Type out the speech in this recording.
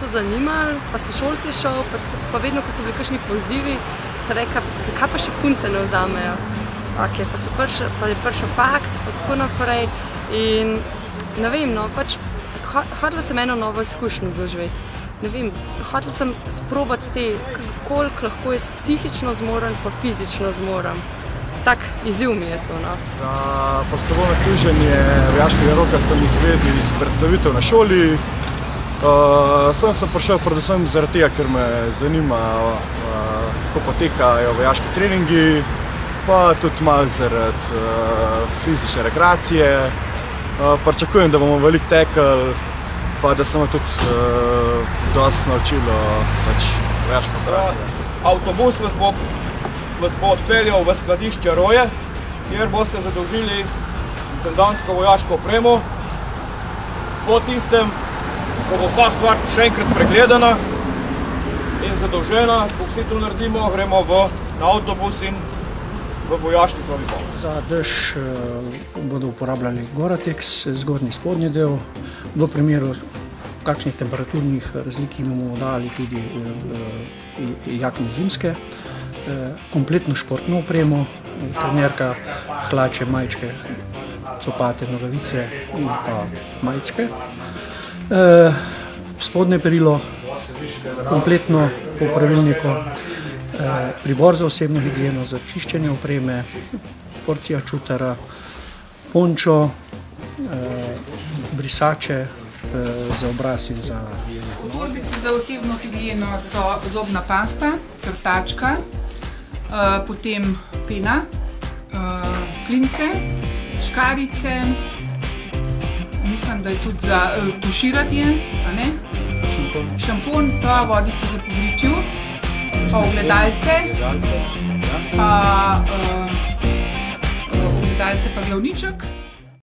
to zanimalo, pa so šolci šel, pa vedno, ko so bili kakšni pozivi, se reka, zakaj pa še punce ne vzamejo. Okay, pa je prišel faks, pa tako naprej in ne vem, no, pač hotela sem eno novo izkušnjo doživeti. Ne vem, hotela sem sprobati te, koliko lahko jaz psihično zmoren, pa fizično zmoren. Tak izziv mi je to, no. Za prostovoljno služenje vojaškega roka sem izvedel iz predstavitev na šoli. Sem prišel predvsem zaradi tega, ker me zanima, kako potekajo vojaški treningi, pa tudi malo zaradi fizične rekreacije. Pričakujem, da bomo veliko tekli, pa da se me tudi dosti naučilo vojaško operacijo. Avtobus vas bo odpeljal v skladišče Roje, kjer boste zadolžili intendantsko vojaško opremo. Po tistem, ko bo vsa stvar še enkrat pregledana in zadolžena, ko vsi to naredimo, gremo na avtobus in v vojašnico Vipava. Za dež bodo uporabljali Goratex, zgornji spodnji del. V primeru kakšnih temperaturnih razlik bomo dali tudi jakne zimske, kompletno športno opremo, trenerka, hlače, majčke, copate, nogavice in pa majčke. Spodnje perilo, kompletno po pravilniku, pribor za osebno higieno, za čiščenje opreme, porcija čutara, pončo, brisače za obraz in za... V torbici za osebno higieno so zobna pasta, krtačka, potem pena, klince, škarice, mislim, da je tudi za tuširanje, a ne? Šampon, pa vodica za po britju, pa ogledalce, pa glavniček.